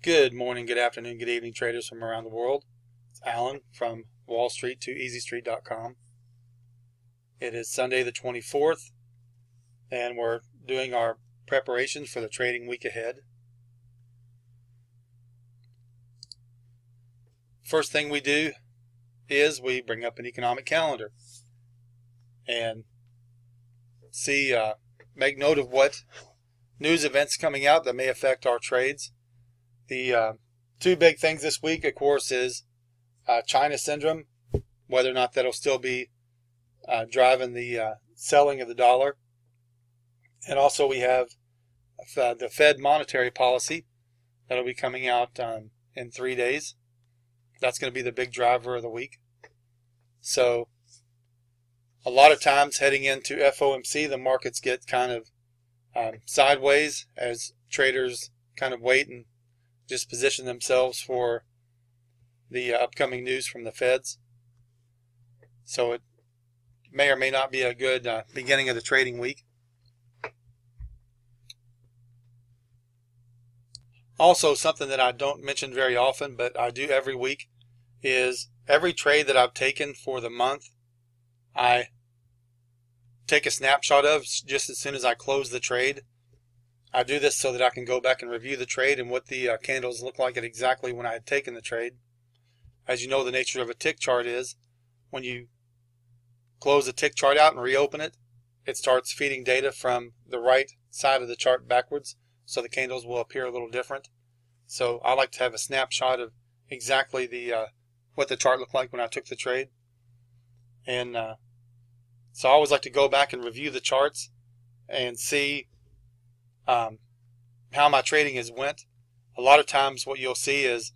Good morning, good afternoon, good evening, traders from around the world. It's Alan from Wall Street to EasyStreet.com. It is Sunday the 24th, and we're doing our preparations for the trading week ahead. First thing we do is we bring up an economic calendar and make note of what news events coming out that may affect our trades. The two big things this week, of course, is China syndrome, whether or not that'll still be driving the selling of the dollar. And also we have the Fed monetary policy that'll be coming out in 3 days. That's going to be the big driver of the week. So a lot of times heading into FOMC, the markets get kind of sideways as traders kind of wait and just position themselves for the upcoming news from the Feds. So it may or may not be a good beginning of the trading week. Also, something that I don't mention very often, but I do every week, is every trade that I've taken for the month, I take a snapshot of just as soon as I close the trade. I do this so that I can go back and review the trade and what the candles look like at exactly when I had taken the trade. As you know, the nature of a tick chart is when you close the tick chart out and reopen it, it starts feeding data from the right side of the chart backwards, so the candles will appear a little different. So I like to have a snapshot of exactly what the chart looked like when I took the trade. And so I always like to go back and review the charts and see how my trading has went. A lot of times what you'll see is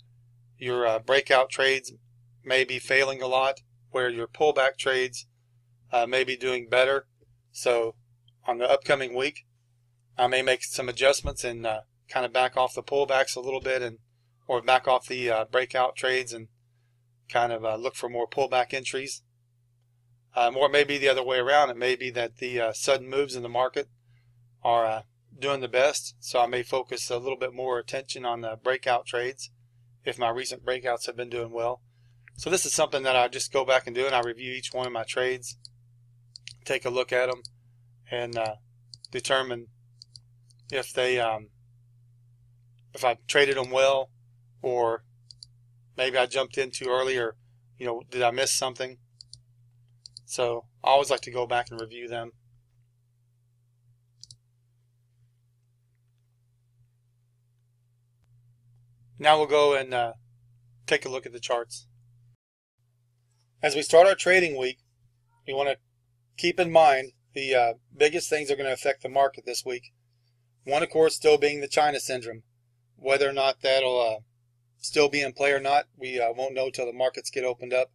your breakout trades may be failing a lot, where your pullback trades may be doing better. So on the upcoming week, I may make some adjustments and kind of back off the pullbacks a little bit, or back off the breakout trades and kind of look for more pullback entries. Or it may be the other way around. It may be that the sudden moves in the market are doing the best, so I may focus a little bit more attention on the breakout trades if my recent breakouts have been doing well. So this is something that I just go back and do, and I review each one of my trades, take a look at them, and determine if I traded them well, or maybe I jumped in too early, or did I miss something. So I always like to go back and review them. Now we'll go and take a look at the charts. As we start our trading week, we want to keep in mind the biggest things that are going to affect the market this week. One, of course, still being the China syndrome. Whether or not that'll still be in play or not, we won't know till the markets get opened up.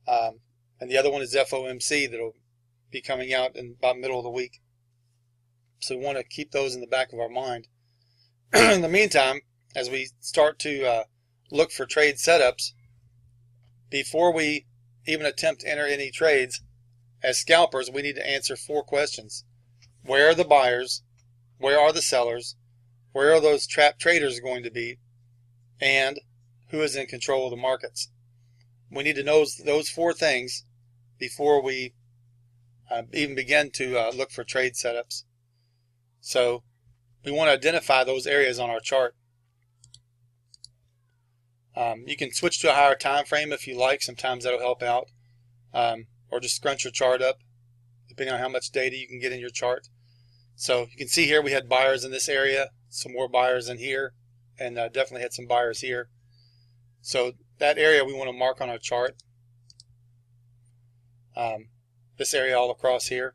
And the other one is FOMC that'll be coming out in about middle of the week. So we want to keep those in the back of our mind. In the meantime, as we start to look for trade setups, before we even attempt to enter any trades, as scalpers, we need to answer 4 questions. Where are the buyers? Where are the sellers? Where are those trapped traders going to be? And who is in control of the markets? We need to know those 4 things before we even begin to look for trade setups. So we want to identify those areas on our chart. You can switch to a higher time frame if you like. Sometimes that'll help out. Or just scrunch your chart up, depending on how much data you can get in your chart. So you can see here we had buyers in this area, some more buyers in here, and definitely had some buyers here. So that area we want to mark on our chart. This area all across here.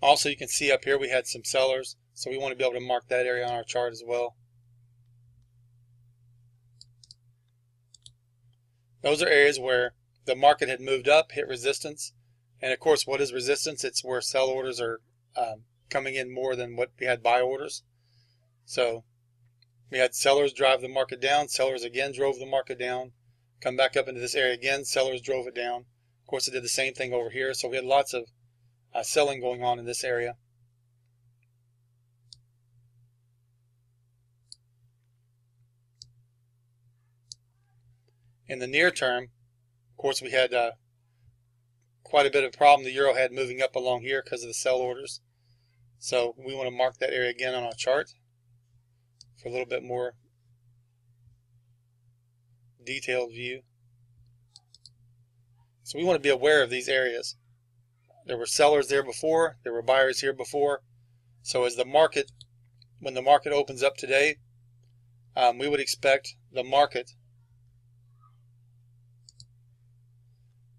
Also, you can see up here we had some sellers, so we want to be able to mark that area on our chart as well. Those are areas where the market had moved up, hit resistance. And of course, what is resistance? It's where sell orders are coming in more than what we had buy orders. So we had sellers drive the market down, sellers again drove the market down, come back up into this area again, sellers drove it down. Of course, it did the same thing over here, so we had lots of selling going on in this area. In the near term, of course, we had quite a bit of problem the euro had moving up along here because of the sell orders. So we want to mark that area again on our chart for a little bit more detailed view. So we want to be aware of these areas. There were sellers there before, there were buyers here before. So as the market, when the market opens up today, we would expect the market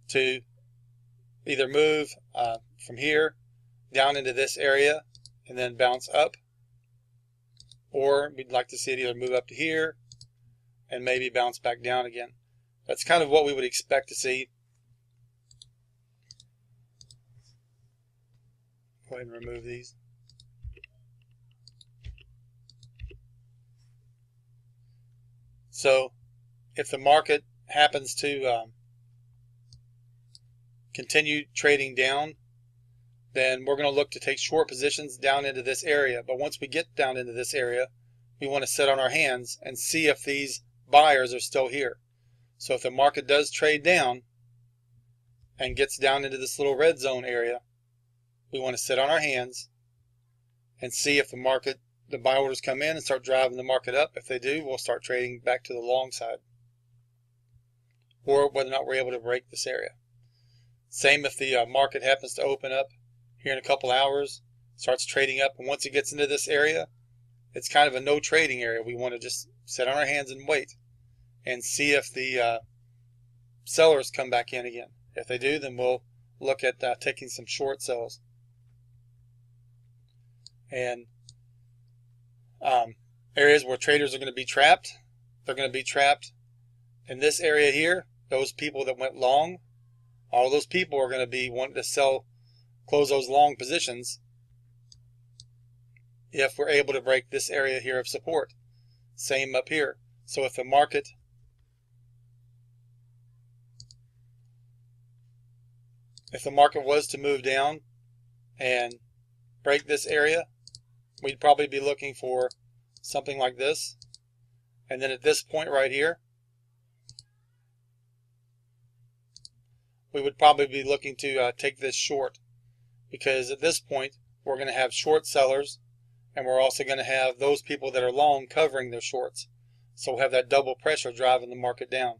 to either move from here down into this area and then bounce up, or we'd like to see it either move up to here and maybe bounce back down again. That's kind of what we would expect to see. Go ahead and remove these. So if the market happens to continue trading down, then we're going to look to take short positions down into this area. But once we get down into this area, we want to sit on our hands and see if these buyers are still here. So if the market does trade down and gets down into this little red zone area, we want to sit on our hands and see if the buy orders come in and start driving the market up. If they do, we'll start trading back to the long side, or whether or not we're able to break this area. Same if the market happens to open up here in a couple hours, starts trading up, and once it gets into this area, it's kind of a no trading area. We want to just sit on our hands and wait and see if the sellers come back in again. If they do, then we'll look at taking some short sells. And areas where traders are going to be trapped, they're going to be trapped in this area here. Those people that went long, all those people are going to be wanting to sell, close those long positions if we're able to break this area here of support. Same up here. So if the market was to move down and break this area, we'd probably be looking for something like this. And then at this point right here, we would probably be looking to take this short, because at this point we're going to have short sellers, and we're also going to have those people that are long covering their shorts. So we'll have that double pressure driving the market down.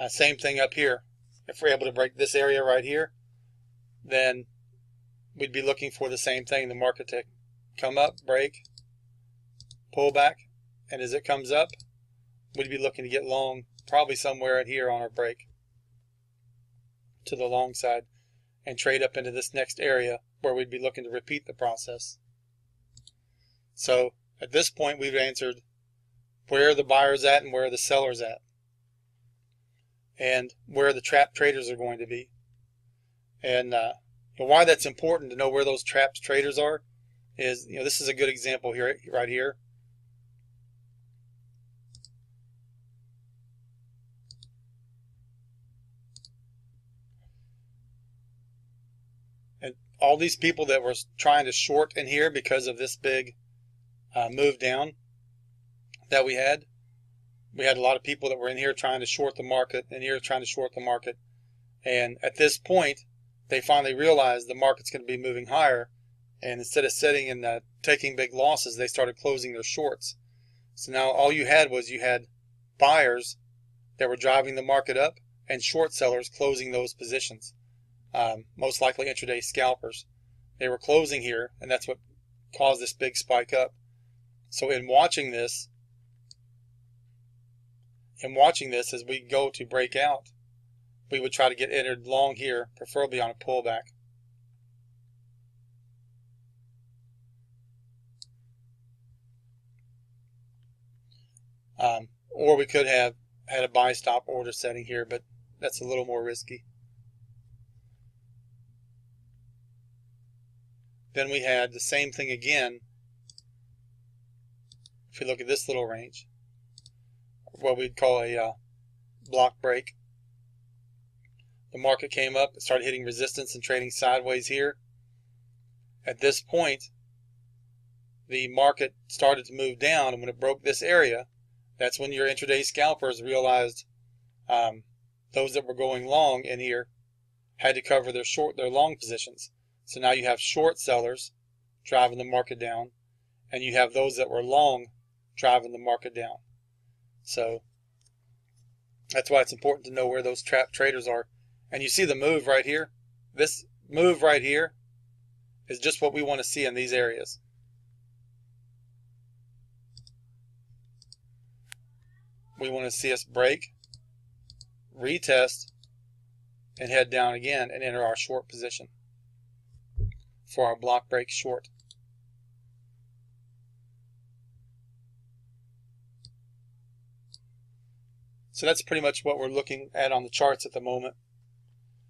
Same thing up here. If we're able to break this area right here, then we'd be looking for the same thing, the market to come up, break, pull back, and as it comes up, we'd be looking to get long, probably somewhere in here on our break to the long side, and trade up into this next area where we'd be looking to repeat the process. So at this point, we've answered where are the buyers at and where are the sellers at, and where the trap traders are going to be. And why that's important to know where those trapped traders are is, this is a good example here, right here. And all these people that were trying to short in here because of this big move down that we had a lot of people that were in here trying to short the market, and here trying to short the market. And at this point, they finally realized the market's going to be moving higher, and instead of sitting and taking big losses, they started closing their shorts. So now all you had buyers that were driving the market up and short sellers closing those positions. Most likely intraday scalpers. They were closing here, and that's what caused this big spike up. So in watching this, as we go to break out, we would try to get entered long here, preferably on a pullback. Or we could have had a buy stop order setting here, but that's a little more risky. Then we had the same thing again. If you look at this little range, what we'd call a block break. the market came up, it started hitting resistance and trading sideways here. At this point, the market started to move down, and when it broke this area, that's when your intraday scalpers realized those that were going long in here had to cover their long positions. So now you have short sellers driving the market down, and you have those that were long driving the market down. So that's why it's important to know where those trap traders are. And you see the move right here. This move right here is just what we want to see in these areas. We want to see us break, retest, and head down again and enter our short position for our block break short. So that's pretty much what we're looking at on the charts at the moment.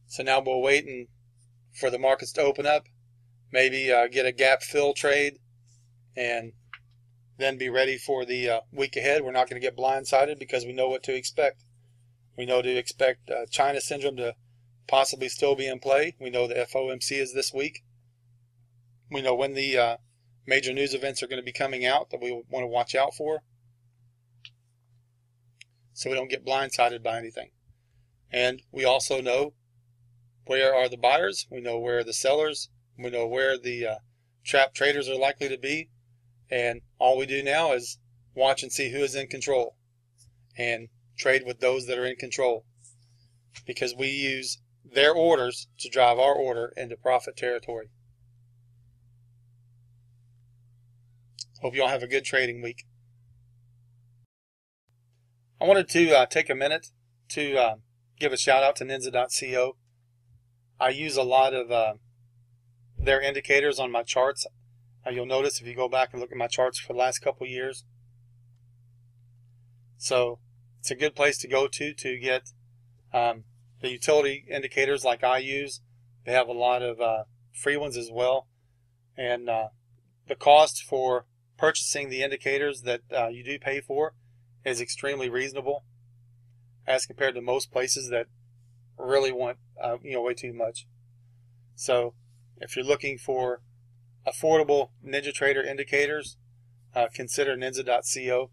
So now we'll wait for the markets to open up, maybe get a gap fill trade, and then be ready for the week ahead. We're not going to get blindsided because we know what to expect. We know to expect China syndrome to possibly still be in play. We know the FOMC is this week. We know when the major news events are going to be coming out that we want to watch out for, so we don't get blindsided by anything. And we also know where are the buyers. We know where are the sellers. We know where the trap traders are likely to be. And all we do now is watch and see who is in control and trade with those that are in control, because we use their orders to drive our order into profit territory. Hope you all have a good trading week. I wanted to take a minute to give a shout out to Nunzio.co. I use a lot of their indicators on my charts. You'll notice if you go back and look at my charts for the last couple of years. So it's a good place to go to get the utility indicators like I use. They have a lot of free ones as well. And the cost for purchasing the indicators that you do pay for is extremely reasonable as compared to most places that really want way too much. So if you're looking for affordable NinjaTrader indicators, consider Nunzio.co.